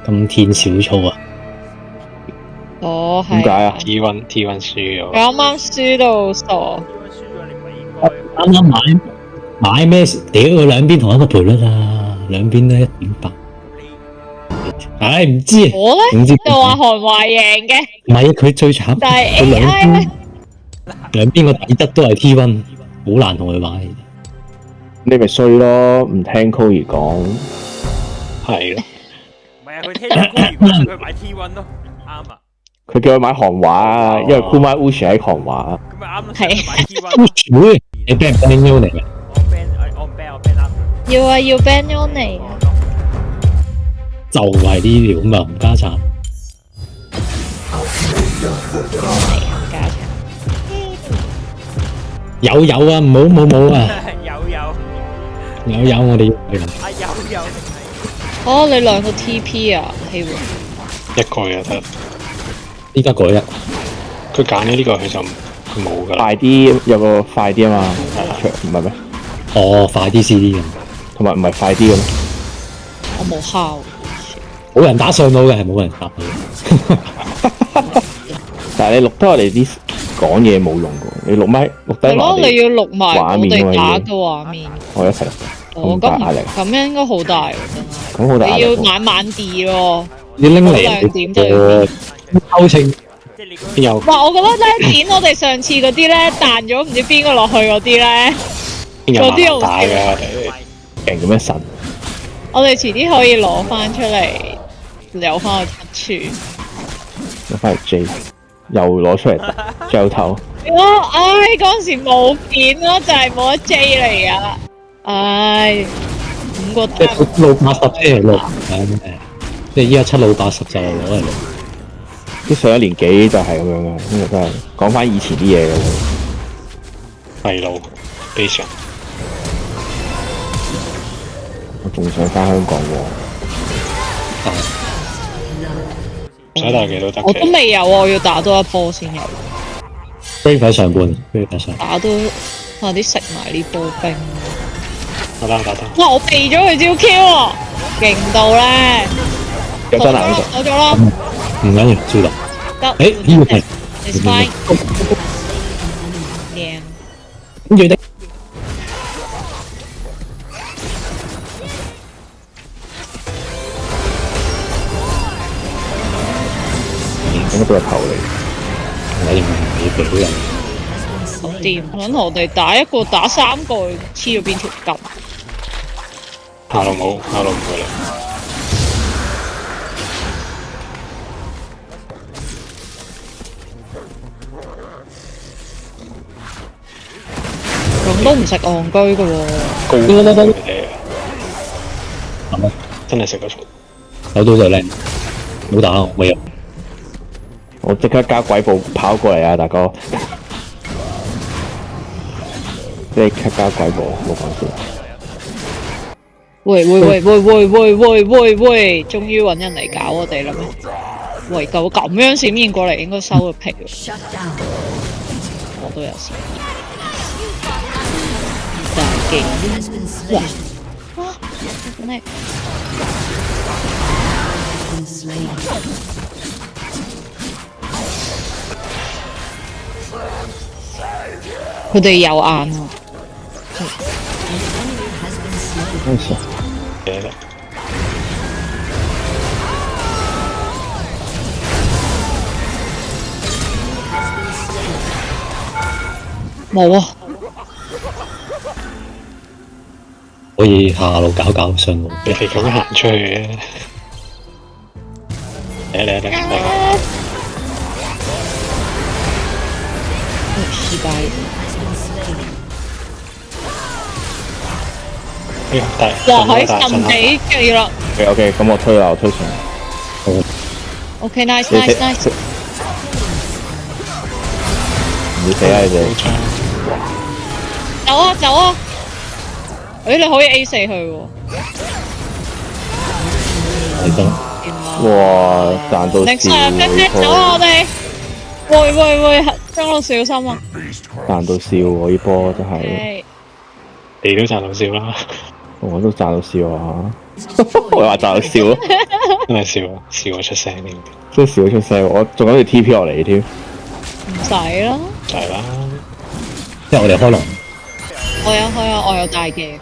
咁天小粗啊！哦，係。點解啊？T1 輸咗。佢啱啱輸到傻。啱啱買咩？屌佢兩邊同一個賠率啊，兩邊都1.8。唉，唔知啊。我咧就話韓華贏嘅。唔係啊，佢最慘，但係佢 AI 咧，兩邊個底質都係 T1，好難同佢玩。你咪衰咯，唔聽 Cole 講。係咯。唔係啊，佢聽咗 Cole 佢買 T1 咯，啱啊。佢叫佢買韓華啊，因為 Kuma Uchi 喺韓華。咁咪啱咯，係買 T1。Uchi，你 ban 唔 ban U 嚟嘅？我 ban 啱。要啊，要 ban Uni 啊。就係呢條咁啊，唔家產。有啊，冇啊。有，我哋要人。有。哦，你兩個 TP 啊，希望。一個就得。依家改啦。佢揀咗呢個，佢就冇噶啦。快啲有個快啲啊嘛，唔係咩？哦，快啲 CD 嘅，同埋唔係快啲嘅咩？我冇敲。冇人打上腦嘅，係冇人答佢。但係你錄低我哋啲講嘢冇用嘅，你錄低埋我哋你要錄埋我畫面哋打嘅畫面。我一齊。哦，咁樣應該好大喎，真係。咁好大壓力。你要慢啲咯。你拎嚟2點就要偷清。邊有？哇！我覺得咧剪我哋上次嗰啲咧彈咗唔知邊個落去嗰啲咧，嗰啲好大嘅我哋。勁咁樣神。我哋遲啲可以攞翻出嚟，有翻個出處。攞翻嚟 J， 又攞出嚟最頭。嗰陣時冇片咯，就係冇得 J 嚟啊！唉，5個單。即係7路80即係6，即係依家7路80就攞嚟錄。啲上一年紀就係咁樣嘅，呢個真係講翻以前啲嘢嘅。係路，非常。我仲想翻香港喎。唔使打幾都得嘅。我都未有啊，我要打多一波先有。Brave 喺上半 ，Brave 喺上。打都快啲食埋呢波冰。打得。哇！我避咗佢招 Q 喎，勁到咧！有真難攞咗啦。唔緊要，知道。得。誒，呢個係。It's fine。靚。跟住的。咁都係頭嚟。我認為你俾人。好掂，想同我哋打一個打3個，黐咗邊條筋？下路唔會嚟。咁都唔食戇居嘅喎。高佢哋啊！真係食得錯。手到就靚，冇打我有。我即刻加鬼步跑過嚟啊，大哥！即刻加鬼步，冇講笑。喂！終於揾人嚟搞我哋啦咩？喂，咁樣閃現過嚟，應該收個皮喎。我都有閃現。大勁！哇！真係〜佢哋有眼啊！冇啊！可以下路搞上路。你哋咁樣行出去嘅。嚟！失敗。哇！喺神地計啦。OK， 咁我推啦，我推上。OK，nice。唔死啊你哋！走啊！你可以 A 4佢喎。係得。哇！賺到笑。走啊我哋！喂，張老小心啊！賺到笑喎，呢波真係。你都賺到笑啦。我都賺到笑啊！我話賺到笑咯。真係笑我出聲添，真係笑出聲，我仲諗住 TP 落嚟添。唔使啦，就係啦。即係我哋開龍，我有大嘅。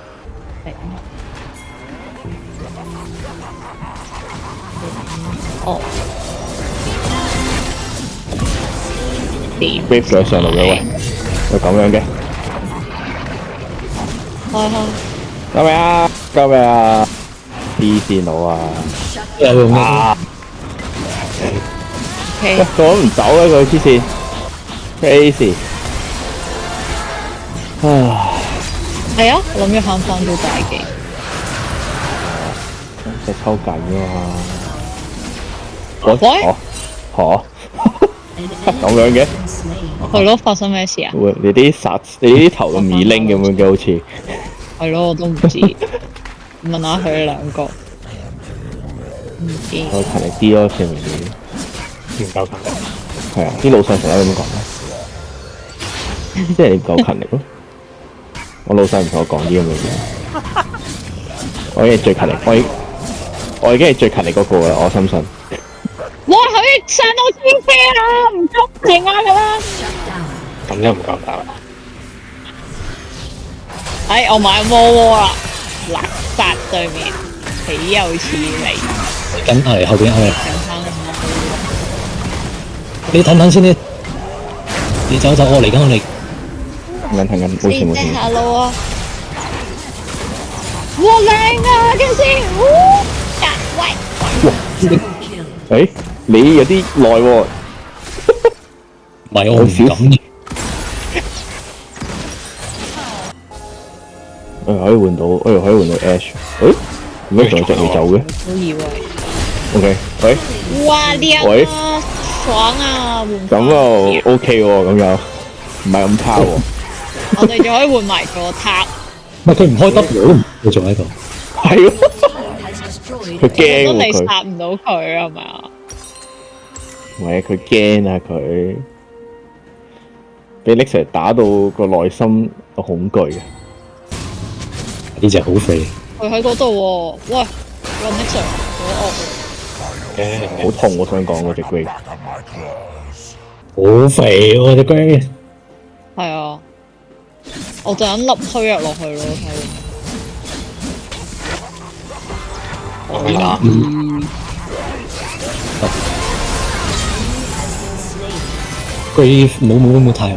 哦，點 Wave 咗上嚟嘅喂，就咁樣嘅。開？救命啊！救命啊！B 線佬啊！有用嘅。啊！ OK，趕唔走啊佢黐線，crazy。唉，係啊，諗住慳翻到大嘅。隻抽緊㗎嘛。喂咁樣嘅，係咯，發生咩事啊？喂，你啲頭咁易拎咁樣嘅好似。係咯，我都唔知。問下佢哋兩個。唔知。我勤力啲咯，成日唔夠勤力。係啊，啲老細成日都咁講咧，即係你唔夠勤力咯。我老細唔同我講啲咁嘅嘢，我已經係最勤力，我已經係最勤力嗰個啦，我深信。哇！佢上到天車啦，唔公平啊咁樣。咁又唔夠打。哎，我買魔窩啦，垃圾對面，豈有此理！緊嚟後邊我哋，上翻啦，你等先咧，你走我嚟緊我嚟，停緊，冇事冇事。下路啊！哇靚啊，跟住先，喂，誒，你有啲耐喎，唔係我唔敢。可以換到，可以換到 Ash。誒，點解仲未走嘅都以為。 ？OK，喂，哇靚喂啊，爽啊，換咁又 OK 喎，咁又唔係咁差喎。我哋仲可以換埋個塔。唔係佢唔開 W，佢仲喺度。係咯，佢驚都你喎佢，殺唔到佢係咪啊？唔係佢驚啊佢，俾 Nixon 打到個內心有恐懼嘅。呢隻好肥，佢喺嗰度喎，喂，個 Nixon 好好痛，我想講嗰隻 Grave。好肥喎隻龜。惡。係啊，我就咁粒虛弱落去咯，我可以打。龜冇太陽。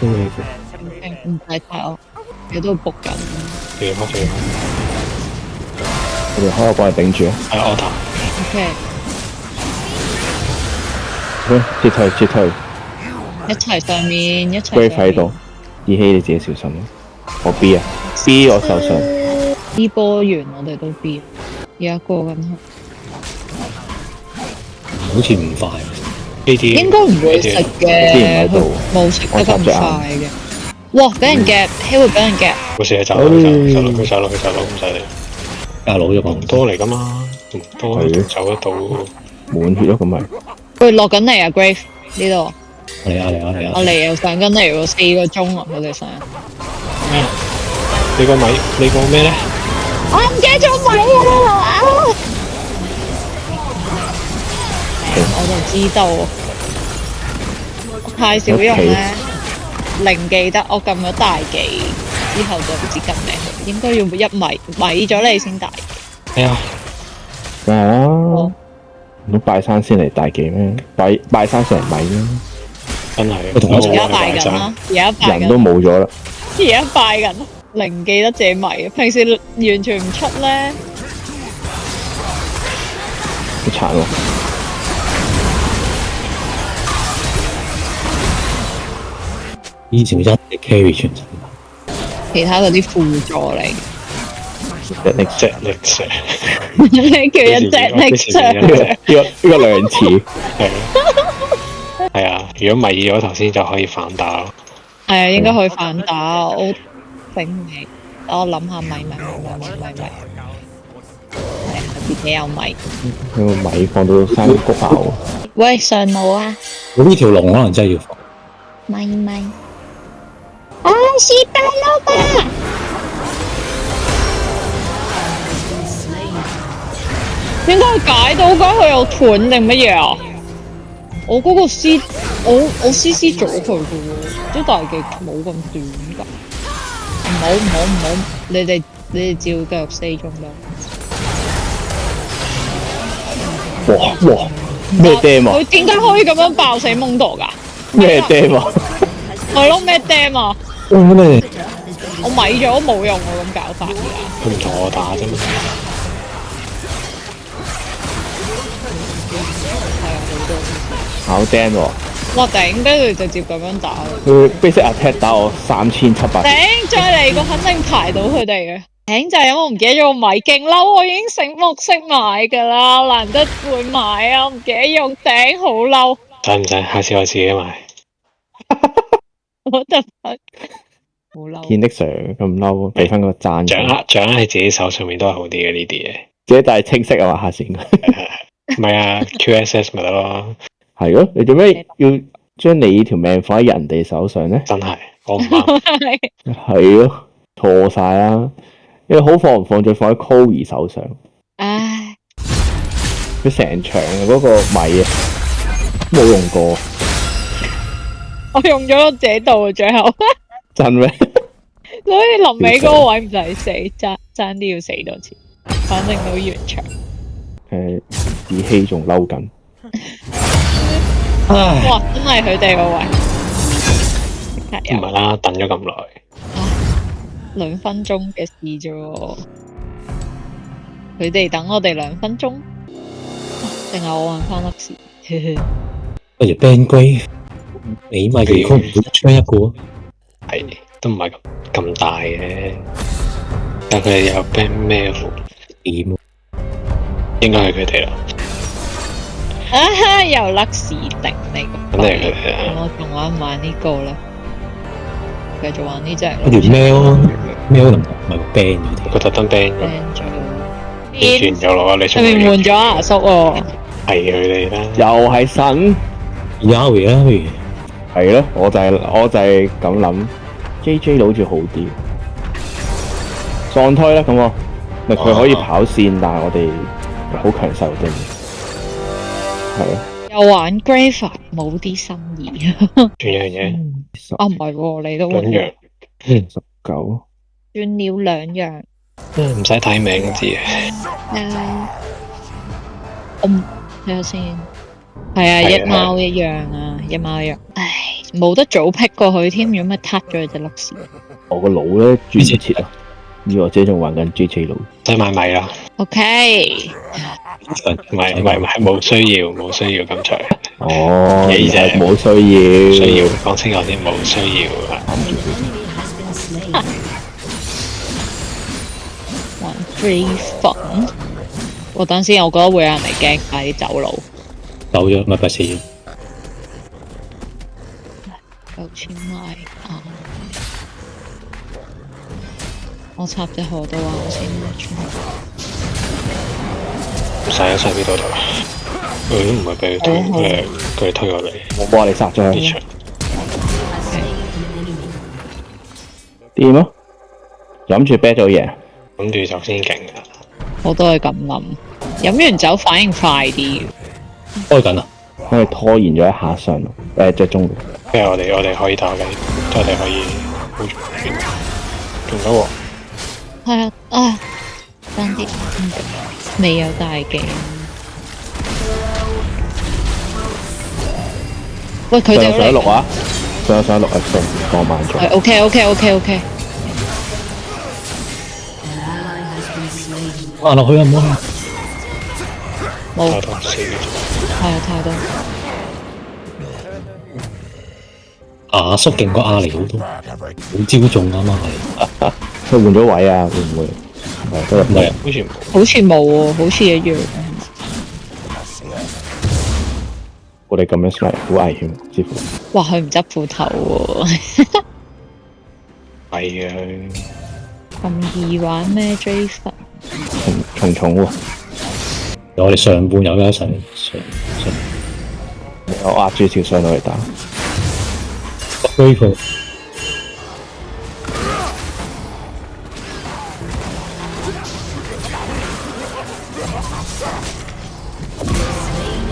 唔使睇我，佢都仆緊。掉乜掉？我哋開個幫你頂住啊！係我打。 OK，撤退撤退一齊上面，一齊上，Grave 面。喺度，二希你自己小心啊！我 B 啊，B 我受傷。呢波完我哋都 B，而家過緊去。好似唔快。呢啲應該唔會食嘅，之前喺度佢冇食得咁快嘅。哇！俾人夾，希會俾人夾。好似係走咯，佢走咯，唔使理。加佬咗個唔多嚟噶嘛，唔多係走得到。滿血咯，咁咪佢落緊嚟啊，Grave 呢度。嚟啊！我嚟又上緊嚟喎，4個鐘啊，佢哋上。你個米，你個咩咧？我唔記得咗米啊！我就知道，我太少用咧，零記得我撳咗大技之後就唔知撳咩，應該要一米咗你先大。係啊，梗係啦，唔通拜山先嚟大忌咩？拜山先嚟米咩？真係。而家拜緊啦，而家拜人都緊，冇咗啦，而家拜緊，零記得自己米，平時完全唔出咧。好慘喎！以前一直 carry 全場。其他嗰啲輔助嚟，一隻力蛇。你叫一隻力上。呢個兩次，係啊，如果米咗頭先就可以反打咯。係啊，應該可以反打，我醒唔起，等我諗下米。係啊，自己有米。有個米放到山谷咬。喂，上路啊！我呢條龍可能真係要放。米。啊，失敗了吧！點解佢解到嘅？佢有斷定乜嘢啊？我嗰個 C，我 CC 咗佢嘅喎，啲大技冇咁短㗎。唔好，你哋照繼續4中啦。哇！咩 dam 啊？佢點解可以咁樣爆死蒙多㗎？咩 dam 啊？係咯，咩 dam 啊？咁你我咪咗都冇用喎，咁搞法㗎。佢唔同我打啫嘛。係啊，好多。考 dam 喎！哇頂！跟住直接咁樣打。佢 basic attack 打我3700。頂！再嚟個肯定排到佢哋嘅。頂就係因為我唔記得咗個米勁嬲，我已經醒目識買㗎啦，難得會買啊，唔記得用頂好嬲。使唔使？下次我自己買。我得好嬲。見的 Sir 咁嬲，俾翻個讚。掌握喺自己手上面都係好啲嘅呢啲嘢。自己但係清晰啊嘛，下次應該。唔係啊，QSS 咪得咯。係咯，你做咩要將你條命放喺人哋手上咧？真係，我唔啱。係咯，錯晒啦！你好放唔放，再放喺 Cory 手上。唉，佢成場嗰個米啊，冇用過。我用咗我自己度啊，最後。真咩？所以臨尾嗰個位唔使死，爭啲要死多次，反正都完場。子希仲嬲緊。唉，哇！真係佢哋個位，唔係啦，等咗咁耐。 2分鐘嘅事啫喎，佢哋等我哋2分鐘，定係我揾翻粒事？不如 ban 龜，你咪如果唔會出一個，係都唔係咁大嘅，但佢哋有 ban 咩點？應該係佢哋啦。啊！又甩屎定你個肯定係佢哋啦。我仲玩唔玩呢個咧？繼續玩呢隻。嗰條喵唔係 ban 咗啲，佢特登 ban 咗， ban 咗。轉咗落你出上面換咗阿叔喎。係佢哋啦。又係神。Yawi 啦，不如係咯，我就係咁諗。JJ 好似好啲。撞胎啦咁喎，咪佢可以跑線，但係我哋好強勢啲。係咯。又玩 Grave 冇啲新意。轉樣嘢。啊唔係喎，你都兩樣。 19。轉了2樣。唔使睇名字啊。我睇下先。係啊，一貓一樣啊，一貓一樣。唉，冇得早劈過去添，如果咪撻咗隻粒屎。我個腦咧轉唔切啊！以為自己仲玩緊 JJ 腦。使買米啦。OK。唔係，冇需要咁長。哦，你啫，冇需要。需要講清楚啲，冇需要啊。玩 free fun。我等先，我覺得會有人嚟驚，快啲走佬。走咗咪不是？ 6000米啊！我插隻河道啊！我先唔使啊，上邊度頭。佢都唔係俾佢推，佢推我嚟。我幫你殺咗佢。呢場掂啊！飲住啤酒贏。諗住就先勁㗎。我都係咁諗，飲完酒反應快啲。開緊啊！因為拖延咗一下上路，即係中路。因為我哋可以打緊，我哋可以仲得喎。係啊，爭啲未有大技。喂，佢哋上一6啊！上一6啊！過慢咗。係 OK。滑落去啊！唔好啊！冇太多死嘅。係啊，太多。阿叔勁過阿尼好多，好招中啊嘛係。佢換咗位啊？會唔會？都入嚟。好似冇。好似冇喎，好似一樣。我哋咁樣 slide 好危險，似乎。哇！佢唔執斧頭喎。係啊。咁易玩咩 J 粉？重喎。我哋上半有優勢，上我壓住條上路嚟打。追佢。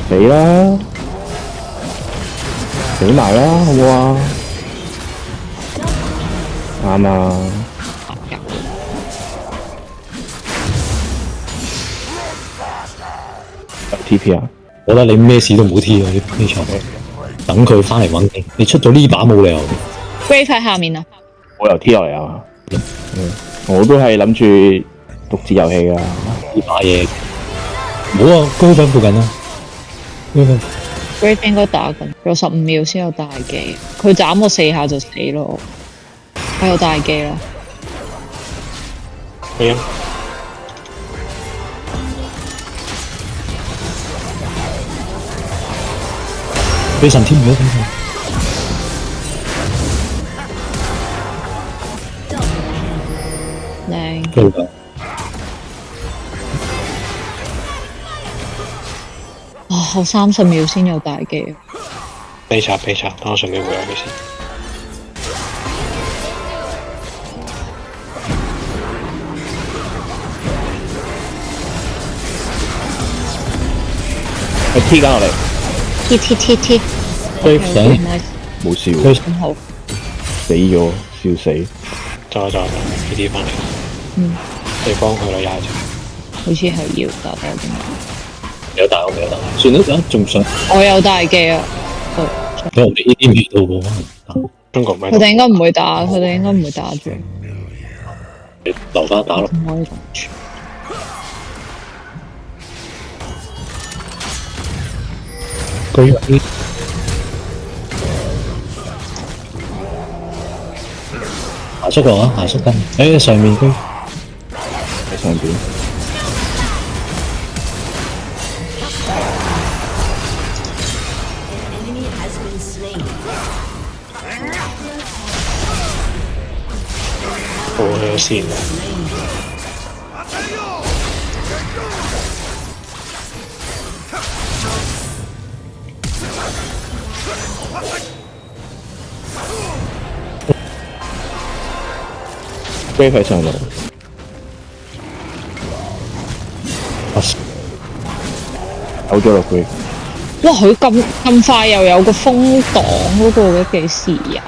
死啦！死埋啦，好唔好啊？啱啊！有 TP 啊！我覺得你咩事都唔好 T 啊！呢場等佢翻嚟穩定。你出咗呢把冇理由。 Grave 喺下面啊！我由 T 落嚟啊！我都係諗住獨自遊戲㗎。呢把嘢冇啊，高分附近啊。Grave 應該打緊，有15秒先有大技，佢斬我4下就死咯。我有大技啦，係啊，俾神添咗先。靚。做㗎。我30秒先有大技，悲慘，等我順便回下佢先。佢 T 緊落嚟， T， 追上冇笑，追咁好，死咗，笑死。再 P.D. 翻嚟，你幫佢啦，踩住。好似係要打多啲。有大我未有大，算啦，仲想我有大技啊！佢我哋呢啲未到喎。中國咪佢哋應該唔會打，佢哋應該唔會打住。你留翻打咯。唔可以咁住。佢下縮落啊，下縮緊。上面佢喺上邊。好咗先。Grave 喺上路，走咗落 Grave。哇！佢咁快又有個風擋嗰個嘅幾時有？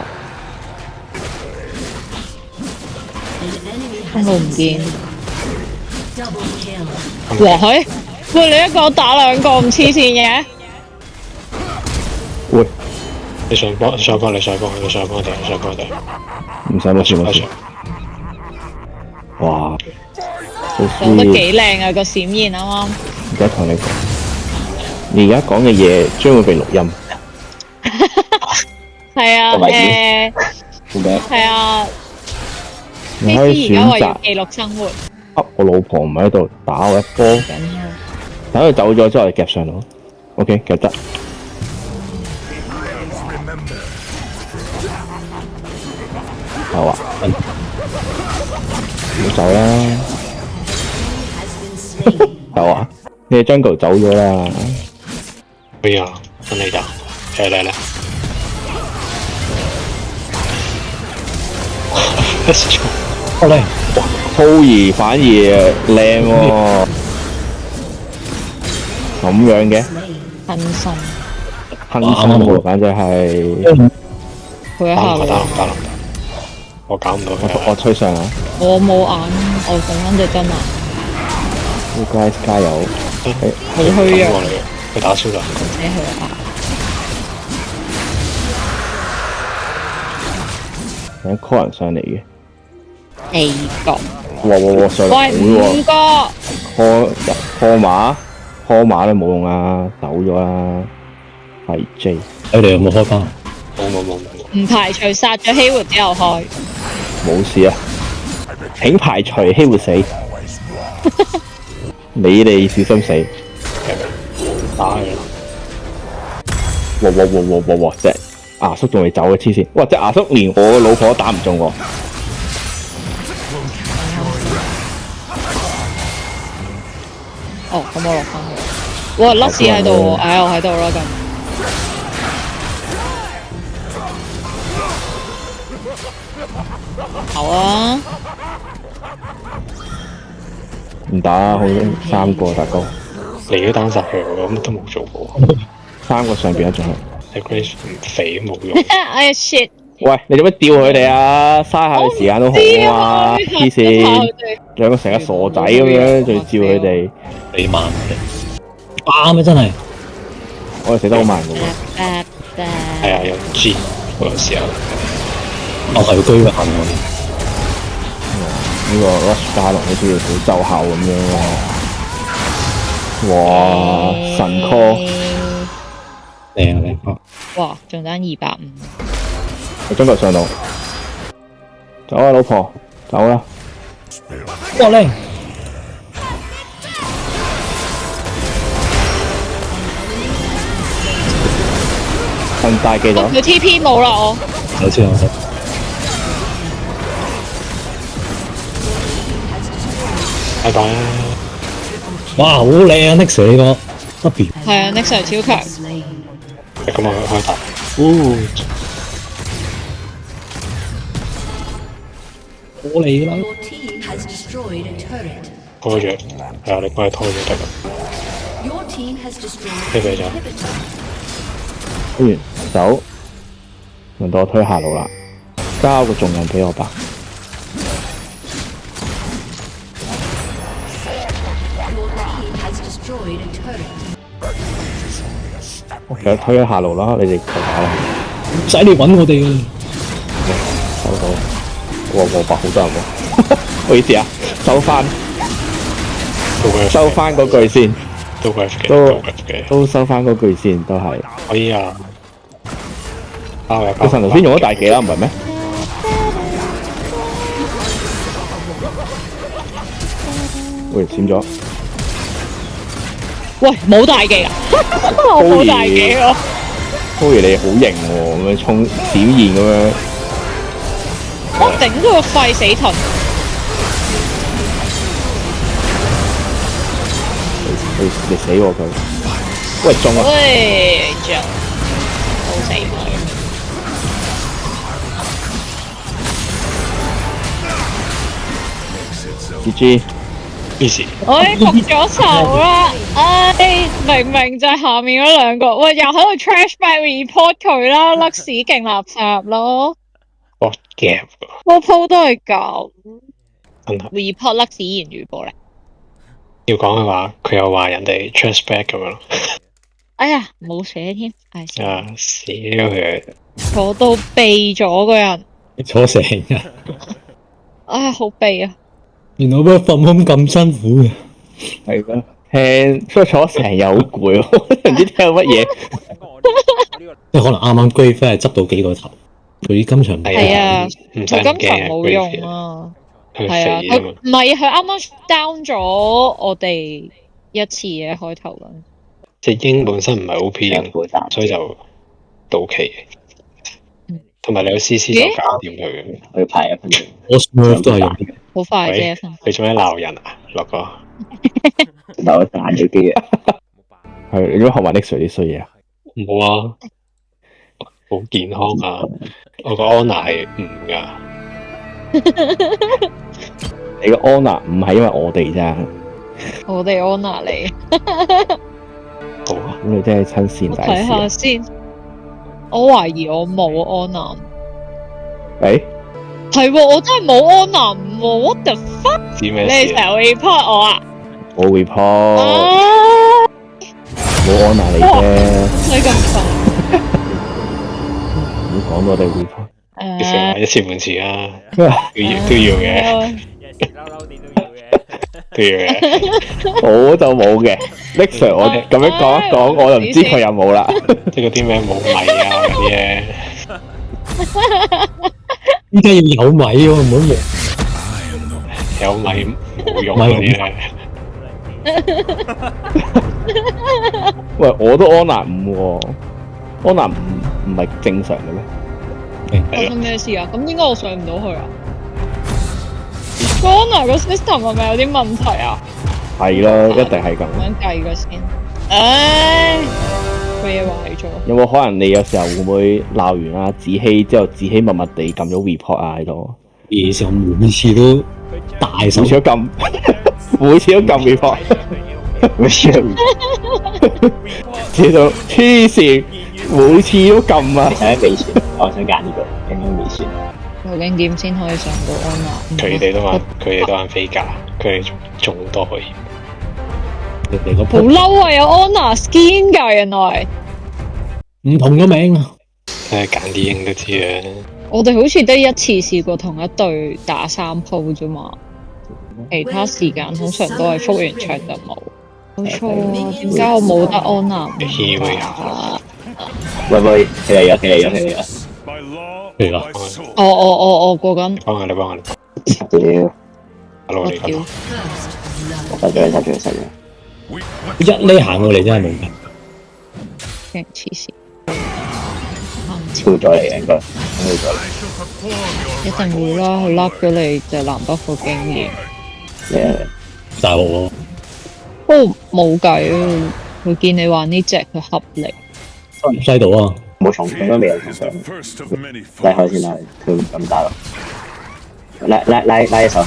風路唔見。哇！喂，你一個打兩個咁黐線嘅？喂，你上幫我哋，唔使冇事冇事。哇，好講得 sweet。幾靚啊個閃現啱啱。而家同你講，你而家講嘅嘢將會被錄音。係啊，係啊。你可以 K 而家選擇話要記錄生活。我老婆唔喺度，打我一波，等佢走咗之後，你夾上路。OK，夾得。好啊，唔好走啦。好啊，你哋 Jungle 走咗啦。可以啊，等你打，嚟。好靚，浩兒反而靚喎，咁樣嘅分身，亨生喎，簡直係。佢喺下路。打龍，我搞唔到佢。我吹上啊！我冇眼，我剩翻隻真啊！呢 guys 加油！好虛弱，佢打超啦。你去啊！有 call 人上嚟嘅。四個。哇！上嚟喂，5個。call 馬都冇用啊，走咗啦。係 J。你哋有冇開翻？唔排除殺咗希活之後開。冇事啊，請排除希會死。你哋小心死。打佢啦！哇！隻牙叔仲未走啊，黐線！哇！隻牙叔連我老婆都打唔中喎。哦，咁我落翻去。哇，甩屎喺度喎，唉，我喺度啦咁。好啊！唔打，好3個大哥，你都單殺佢，我乜都冇做過。 3個上邊一種係。你 Grace 唔肥都冇用。哎呀 shit！喂，你做咩吊佢哋啊？嘥下佢時間都好啊！黐線，兩個成個傻仔咁樣，仲要照佢哋，你慢嘅，啱啊真係。我哋死得好慢嘅喎。係啊，有 G 嗰個時候。我係居嘅行為。呢個 Rush 加龍好似要好奏效咁樣喎。哇！神 call！ 靚啊靚啊！哇，仲爭250。我中腳上到，走啊老婆，走啦！哇靚！趁大記咗，佢 TP 冇啦我。有先有先。拜拜。哇，好靚啊 Nexus 呢個 W。係啊 ，Nexus 超強。咁我開大。我嚟啦！拖住，係啊，你幫佢拖住得㗎。飛飛咗。跟住走，輪到我推下路啦，交個重人俾我吧。我其實推咗下路啦，你哋求下啦。唔使你揾我哋嘅。收到。哇！我白好多人喎，唔好意思啊，收翻嗰句先，都係嘅，都收翻嗰句先，都係。可以啊。你神頭先用咗大技啦，唔係咩？喂，閃咗。喂，冇大技啊！我冇大技喎。高爺你好型喎，咁樣衝閃現咁樣。我頂佢個肺死盾。你死我佢。喂，中啊！喂，中，好死佢。GG。咩事？我服咗仇啦！唉，明明就係下面嗰兩個，喂，又喺度 trash back report 佢啦，甩屎勁垃圾咯。我 gap 個鋪都係咁。真係 report 甩屎言語暴力。要講嘅話，佢又話人哋 trash back 咁樣。哎呀，冇寫添，唉死！啊死咗佢！坐到痹咗個人，坐成日。唉，好痹啊！原來 work from home 咁辛苦嘅。係咯，聽出咗成日好攰喎，唔知聽到乜嘢。即係可能啱啱 Grave 係執到幾個頭，佢今場係啊，唔使佢今場驚冇用啊。佢係啊，佢肥啊嘛。唔係佢啱啱 down 咗我哋一次嘅開頭啦。隻鷹本身唔係 OP 型，所以就到期。同埋你有 CC 就搞掂佢嘅。佢排一分鐘。我 Smurf 都係用。好快啫，喂一分。你做咩鬧人啊，樂哥？鬧彈咗啲啊！係你做咩學埋 Nexus 啲衰嘢啊？冇啊，好健康啊！我個 Honor 係5㗎。你個 Honor 唔係因為我哋咋？我哋 honor 你，好啊，咁你真係親善我睇大使啊！下先。我懷疑我冇 honor。誒，係喎，我真係冇 honor 喎。What the fuck？知咩你事啊？成日 report 我啊？我 report 啊！冇 Honor 你啫，你咁快？唔好講到我哋 report。你成日一次半次啊，都要嘅，都要嘅。我就冇嘅，Nexus 我咁樣講一講，我就唔知佢有冇啦。即係嗰啲咩冇米啊嗰啲嘢，依家要有米喎，唔好用。有米冇用嗰啲咧。喂，我都 Honor 5喎，Honor 5唔係正常嘅咩？發生咩事啊？咁應該我上唔到去啊？honor 個 system 係咪有啲問題啊？係咯，一定係咁。咁樣計個先。唉，個嘢壞咗。有冇可能你有時候會唔會鬧完阿子希之後，子希默默地撳咗 report 啊喺度？而且我每次都大手少少撳，每次都撳 report，每次都知道黐線，每次都撳啊！睇未算，我想揀呢個，應該未算。究竟點先可以上到安娜？佢哋都玩飛架，佢哋仲多可以。你個好嬲啊！有安娜 skin 㗎，原來唔同咗名啊！誒揀啲英都知啊。我哋好似得一次試過同一隊打3鋪啫嘛，其他時間通常都係復完場就冇。冇錯啊，點解我冇得安娜唔打啊？喂，佢嚟咗，嚟啦！我過緊。幫下你。屌， Hello 我你嗰度屌，殺咗。一呢行過嚟真係冇㗎。勁黐線，超咗嚟嘅應該，一定會啦，佢甩咗你就南北貨經驗。大鑊喎！不過冇計啊，佢見你玩呢只，佢合力。唔西到啊！冇重佢都未有重上，拉開先啦，佢唔敢打咯。拉隻手，打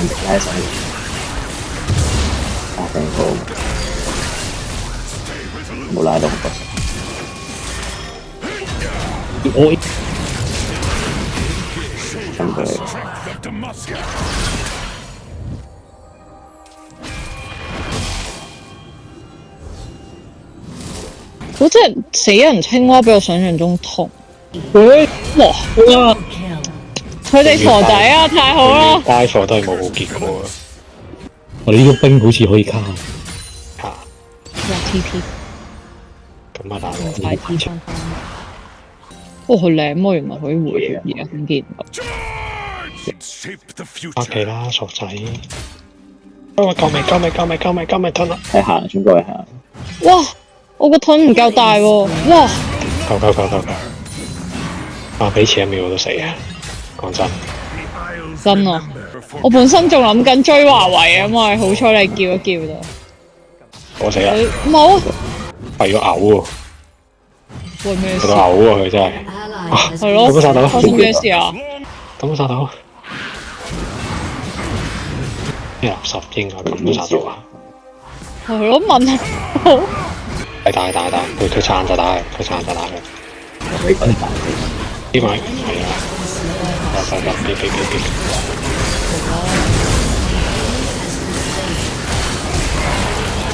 成個冇拉到好多。我咁佢嗰隻死人青蛙比我想象中痛。喂哇！哇！佢哋傻仔啊，太好啦！街貨都係冇好結果啊！我哋呢個兵好似可以卡，嚇哇 TP 咁啊大鑊！快 T 翻翻。哦，佢靚喎，原來可以回血而家先見到。返屋企啦，傻仔！喂，救命吞啦！係行衝過去行，哇！我個盾唔夠大喎，哇！夠！啊，俾錢1秒我都死啊！講真，真啊！我本身仲諗緊追華為啊嘛，好彩你叫一叫咋。我死啦！佢冇，為咗嘔喎，喂咩事佢？嘔喎佢真係，係咯，咁殺到發生咩事啊？咁殺到咩垃圾英啊？咁都殺到啊！係咯，問下。係打，佢撐就打佢，可以打死。呢位係啊，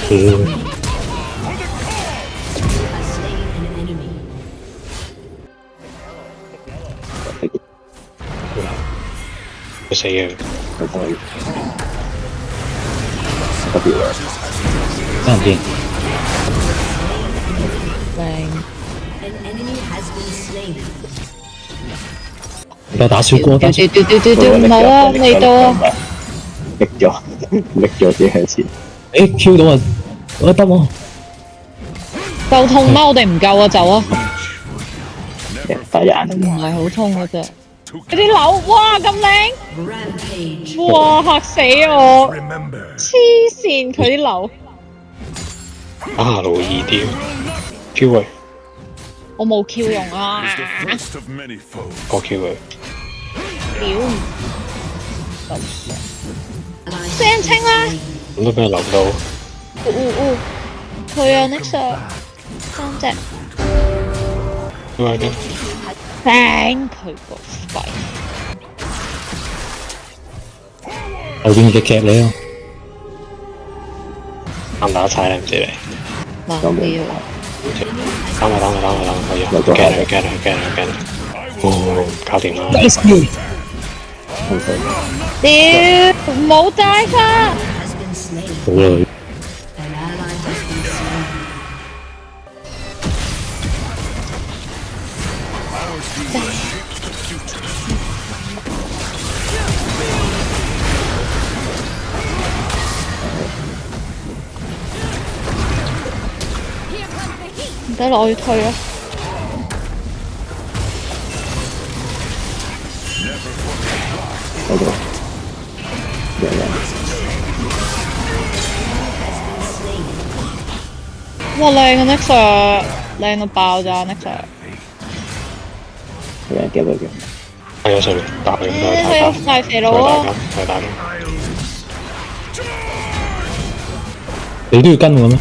別。佢死嘅，特別得唔見？靚，而家打小哥得，屌，冇啊，未到啊！拎咗啲向前，誒 Q 到啊！我得喎，夠痛嗎？我哋唔夠啊，走啊！打人唔係好痛嗰隻。嗰啲樓，哇咁靚！哇嚇死我！黐線，佢啲樓，啊路易啲，Q 佢，我冇 Q 用啊！我 Q 佢，屌！死人清啦！咁都俾人留到，佢啊 Nexus 3隻，因為咧頂佢個肺！後邊隻夾你啊！打唔打得晒咧？唔知你，難啲啊！打埋，可以啊，get 哦，搞掂啦！屌，冇帶花！好啦，唔得啦，我要退啦！嗰個哇，靚啊 Nexus，靚到爆咋 Nexus！有人夾佢嘅，係啊，上面打佢，佢有快肥佬啊！再打佢，你都要跟我咩？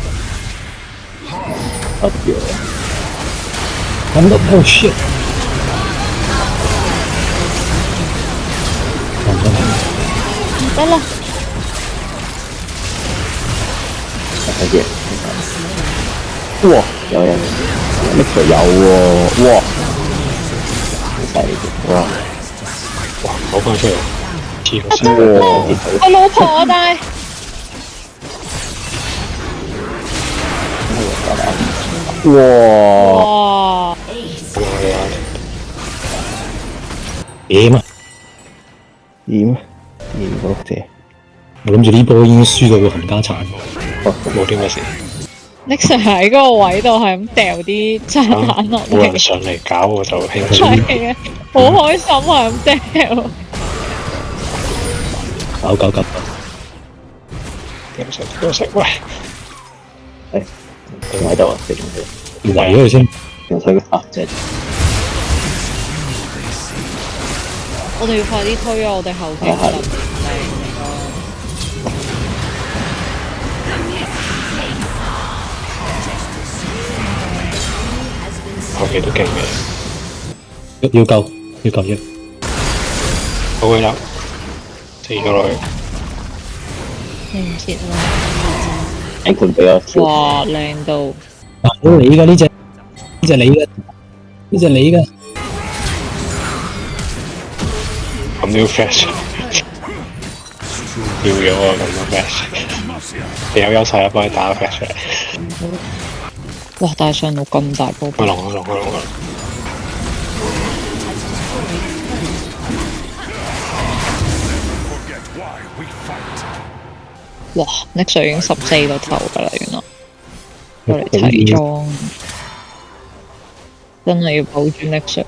得嘅。咁都 oh shit！得啦，睇住。哇！有人，Mixer 有喎，哇！犀利，哇！哇，攞翻出嚟，黐個線。哇！我老婆啊，但係哇！哇，點啊？點啊？驗個碌蔗。我諗住呢波已經輸到個冚家鏟。冇啲咩事。 Nixon 喺嗰個位度係咁掉啲炸彈落冇人嚟，上嚟搞我就輕鬆。係啊，好開心啊咁掉。搞！休息，喂！誒，仲喺度啊，你仲喺度？要圍咗佢先。我睇佢啊，真係我哋要快啲推啊！我哋後期係後期都勁嘅，要救啫。好嘅啦，死咗落去。你唔切啦！頂盤比較少。哇，靚到好你㗎呢隻你㗎，咁都要 flash， 要咗啊咁樣 flash， 你有優勢啊，幫你打個 flash 出嚟。哇！但係上到咁大波，開龍！哇！Nixon 已經14個頭㗎啦，原來過嚟睇裝，真係要保住 Nixon。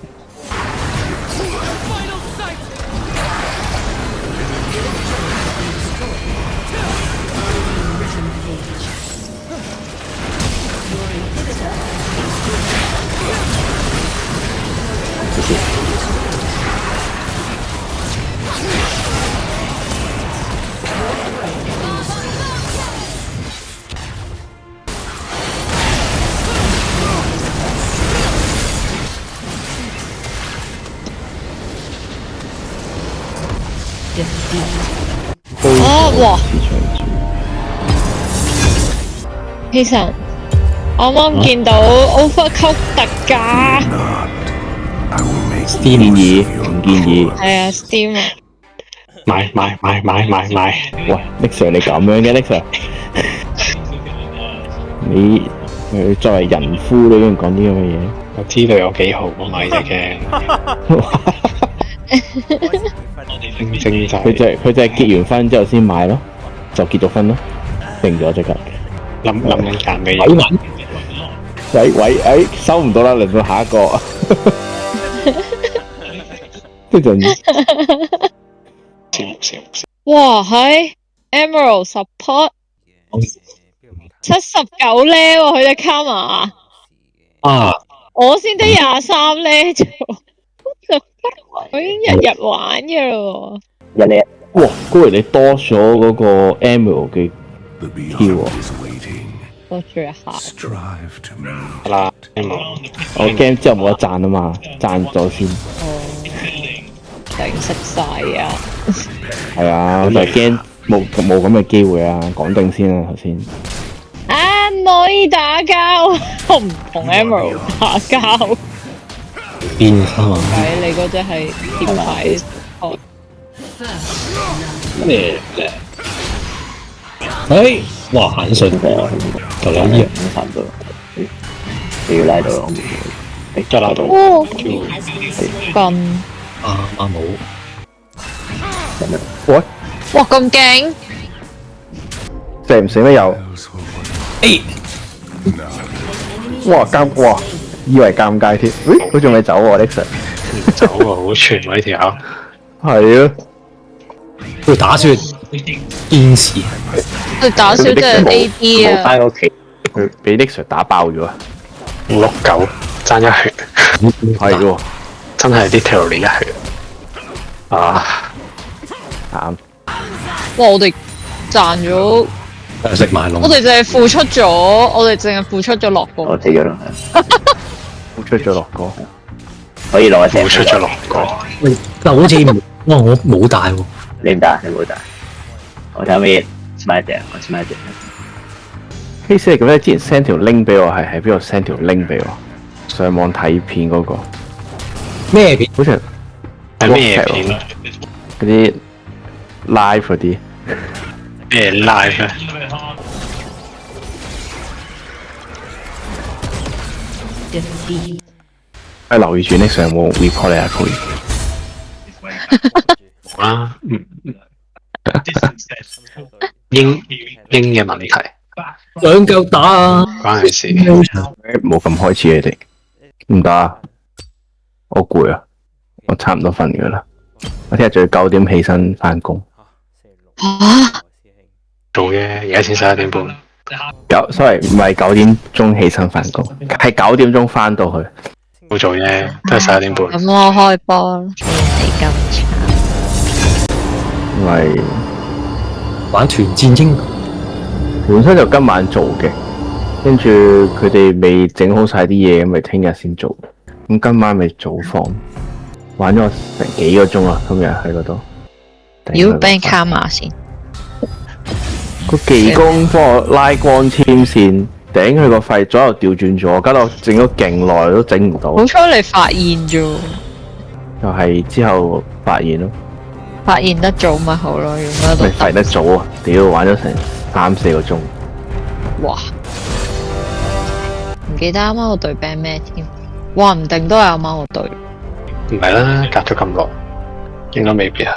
啊！哇！其實啱啱見到 Overcook 特價，建議唔建議？係啊 Steam 啊，買！喂，Nixer 你咁樣嘅 Nixer，你作為人夫你都要講啲咁嘅嘢。我知道有幾好啊嘛，呢隻 game。正就佢就係結完婚之後先買咯，就結咗婚咯，定咗即刻。諗緊揀咩鬼文喂，收唔到啦，輪到下一個。跟住笑。哇！喺 Emerald Support 79呢喎，佢隻卡瑪，啊！我先得23呢啫喎，我已經日日玩嘅咯喎。人哋哇，高榮你多咗嗰個 Emerald 嘅 Q 喎。多住一下，好啦，我 game 之後冇得賺啊嘛，賺咗先。頂熄晒啊！係啊，我就係驚冇咁嘅機會啊，講定先啊頭先。啊，唔可以打交，我唔同 Emerald 打交。邊啊？計你嗰只係貼牌哦，咩咧？哇！眼信就有呢樣。差唔多，你要拉到我，再拉到。哦，咁啱好。喂，哇咁勁！射唔死咩有？哇，以為尷尬添，佢仲未走喎 Nixon。走喎，好全喎呢條友。係啊，佢打算堅持。佢打少隻 AD 冇啊！翻屋企，佢俾 Nixon 打爆咗啊！ 69爭一血，係喎，真係 literally 一血。啊！慘。哇！我哋賺咗食埋龍。我哋淨係付出咗，我哋淨係付出咗落我個。死咗啦，付出咗落歌，可以攞一隻。冇出咗落個，喂，但好似冇，哇！我冇帶喎。你唔打，你冇打。我睇下咩？smart 隻，我 smart 隻。 Case 咁咧，之前 send 條 link 俾我係喺邊度 send 條 link 俾我？上網睇片嗰個，咩片？好似係咩片？嗰啲 live 嗰啲。咩 live 啊？留意住呢上網 report 你阿佢。冇啦，英嘅問題，兩腳打啊！關佢事。冇咁開始你哋，唔得啊！我攰啊，我差唔多瞓㗎啦。我聽日仲要9點起身返工。做嘅，而家先11點半。sorry，唔係9點鐘起身返工，係9點鐘返到去。冇做啫，都係11點半。咁我開波啦，你咁慘。因為玩團戰英本身就今晚做嘅，跟住佢哋未整好晒啲嘢，咁咪聽日先做。咁今晚咪早放，玩咗成幾個鐘啊！今日喺嗰度。妖，俾人卡碼先。個技工幫我拉光纖線，頂佢個肺，左右調轉咗，搞到我整咗勁耐都整唔到。好彩你發現啫，就係之後發現咯，發現得早咪好咯，用得咪發現得早啊！屌，玩咗成3-4個鐘。哇！唔記得啱啱我對 band 咩添？話唔定都係啱啱我對。唔係啦，隔咗咁耐，應該未必係。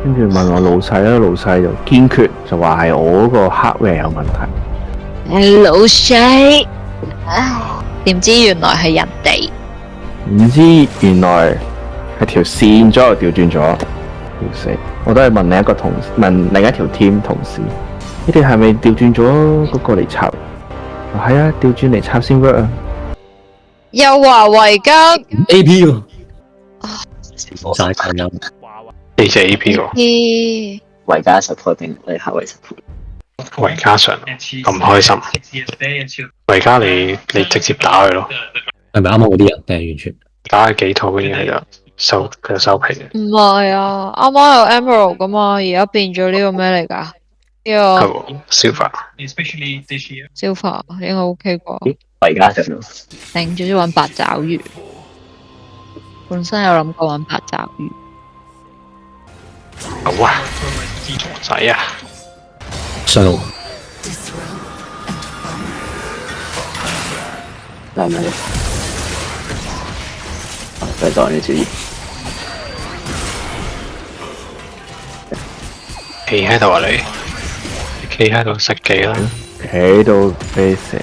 跟住問我老細啦，老細就堅決就話係我嗰個 hardware 有問題。老細，點知原來係人哋？唔知原來係條線左右調轉咗，屌死！我都係問另一個問另一條 team 同事，你哋係咪調轉咗嗰個嚟插？係啊，調轉嚟插先 work 啊！又華為家 AP 喎，晒彈音。你隻 A.P. 喎，咦？維加 supporting 你下維 support。維加上咁開心，維加你直接打佢咯，係咪啱啱嗰啲人定係完全？打佢幾套跟住佢就收皮嘅。唔係啊，啱啱有 Emerald 噶嘛，而家變咗呢個咩嚟㗎？呢係個喎，Silver。Silver 應該 OK 啩？維加上咯，定總之揾八爪魚，本身有諗過揾八爪魚。好啊，仔啊，上路係咪？再當你注意。企喺度啊你，企喺度食技啦。企喺度俾你射。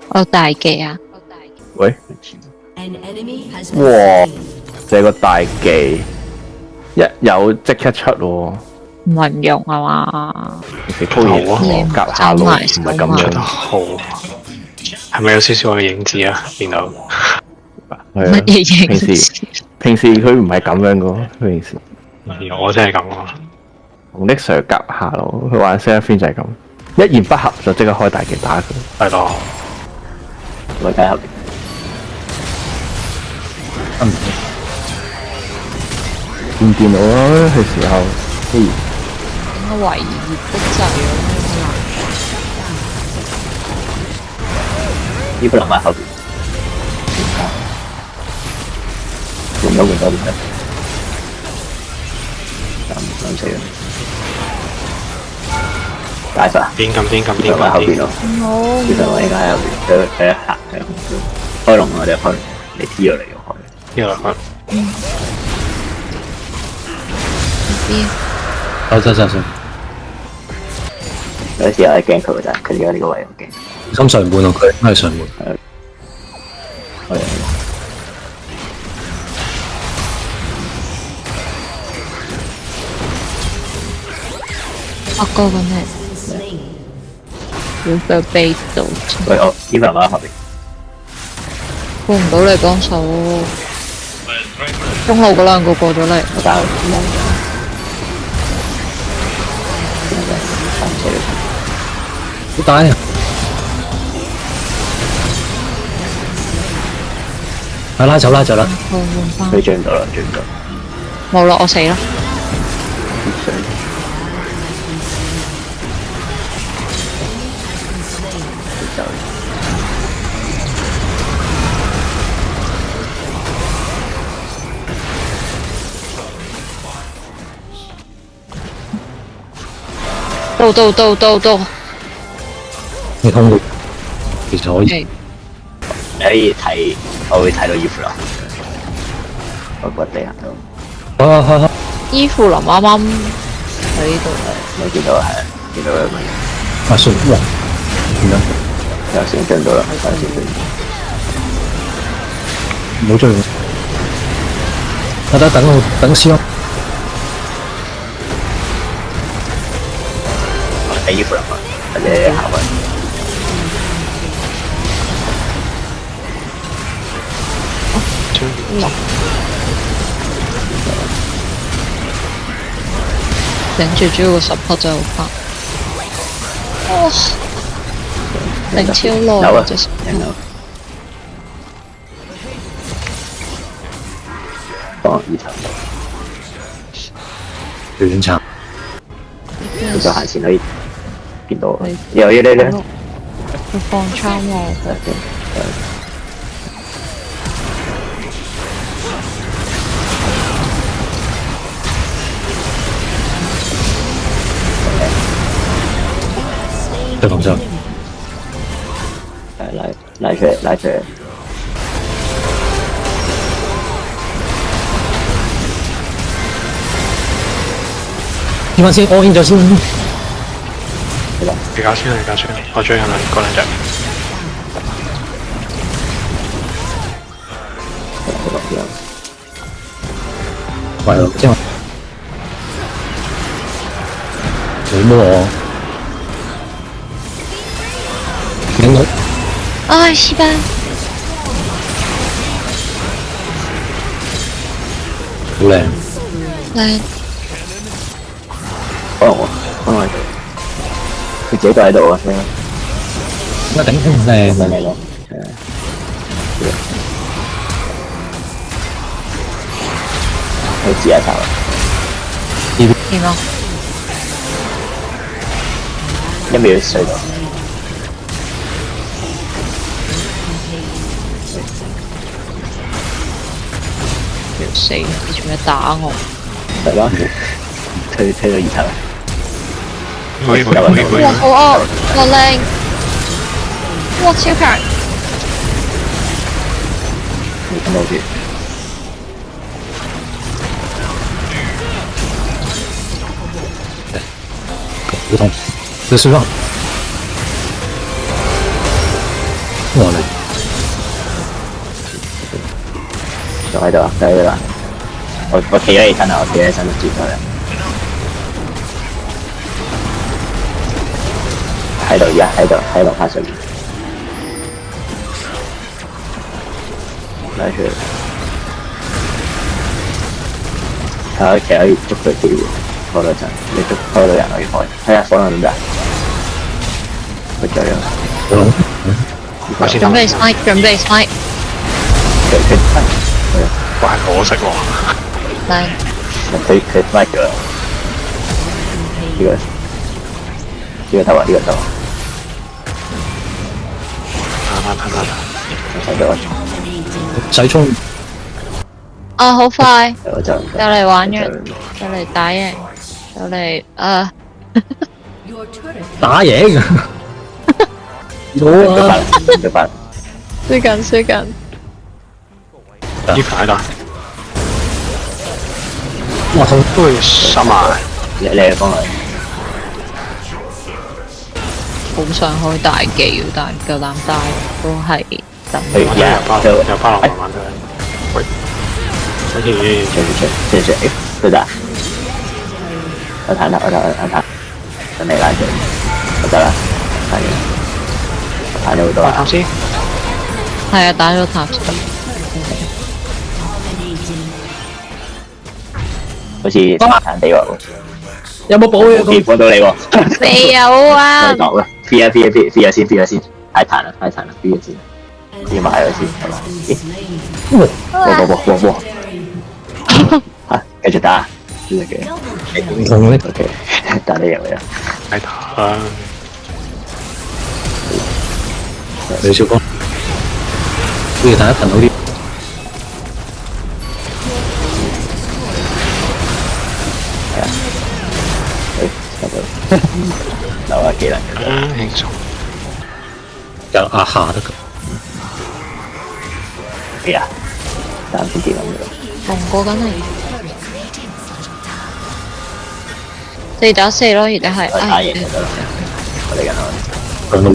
我大忌啊！喂，哇！這個大技一有即刻出喎，唔係唔用啊嘛？你鋪嘢我夾下路，唔係咁樣。好，係咪有少少我嘅影子啊？見到係乜嘢平時平時佢唔係咁樣噶，平時我真係咁啊！同 Nick Sir 夾下路，佢玩 Seraphine 就係咁，一言不合就即刻開大技打佢。係咯，維加後邊。見電腦啊，係時候，應該懷疑的滯咯。呢個留埋後邊。換咗換咗換咗。3-4啦。解法。邊咁留埋後邊咯。好，其實我而家喺後邊，佢一行喺紅開龍我哋開，你 T 咗嚟嘅開。呢個開。走。有時候係驚佢㗎咋，佢而家呢個位我驚。心上門啊，佢都係上門。係。我哥個咩？要腳背到，喂，我呢個係咪後邊？過唔到嚟幫手。中路嗰兩個過咗嚟，我打佢。好大啊！啊拉走啦！換翻。佢追唔到啦，追唔到。冇啦，我死啦！到，你通過，其實可以。你可以睇，我會睇到衣服啦。我個地下度。好。伊芙琳啱啱喺呢度，你見到係見到佢咪？啊，順哇！點解？有先追到啦，有先追。唔好追我。等先咯。睇衣服啦，或者下位。頂住主要個support真係好怕。哇！頂超耐有啊，隻有。幫二頭。亂插。你就行前可以見到。有嘢咧。佢放槍喎。再放上。拉出嚟。點解先？我現在先。你搞先，我追緊啦，嗰兩隻。喂，即係你摸我。領到。唉，失敗。好靚。靚。幫我佢自己都喺度啊，我頂唔靚。嚟咯，佢試下頭。點啊？1秒碎到。死！你做咩打我？係咯，推到二頭。哇！好惡，好靚！哇！超強！你睇到住。不痛，這是讓。哇嘞！仲喺度啊，喺度啦。我企咗起身啦，我企咗起身就接咗啦。喺度而家喺樓下上面。拉出嚟。其實可以捉佢跳嘅，拖多陣，你拖到人可以開。睇下火龍點㗎？佢再樣。準備 smite。佢怪可惜喎。靚。佢 smite 咗啦。呢個頭啊，呢個頭。睇到啊！使衝。啊，好快！我就又嚟玩嘅，又嚟打贏，又嚟打贏。好啊！輸緊。呢排啦。哇！好都會收埋。你嚟幫佢。好想開大技，但夠膽帶都係得。有巴羅慢慢佢。喂，好似這對的。我彈，等你拉住，我走啦，打完。彈咗好多啊！頭先係啊，打咗塔先。好似殘殘地喎，有冇補嘅？冇見到你喎，未有啊你，講啦，P 啊 P 啊 P 啊先 P 啊先，太殘啦太殘啦 P 啊先，先買咗先係嘛？哇！嚇，繼續打，呢隻嘅唔同咧， OK，打你入嚟啊！係打李少哥，不如大家騰好啲。留下技能，輕鬆。有阿下得㗎。哎呀，暫時技能嘅，紅過緊係4打4咯，而家係。我打贏就得啦，我哋緊我。講到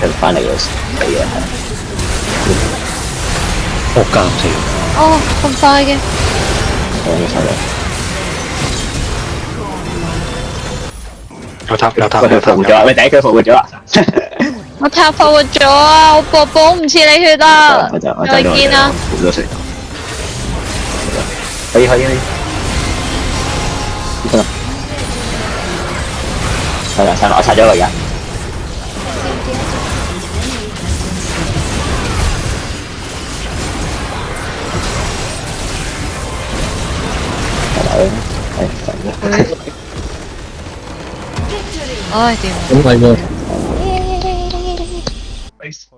佢翻嚟嘅時嘅嘢係惡教死，哦，咁快嘅，講咗晒啦。有塔有塔佢有塔復活咗，喂，第一佢復活咗啊！我塔復活咗啊！我補唔切你血啊！我再見啦！復咗水，可以，係啦，我拆咗個人。唉，掂。咁係喎。開心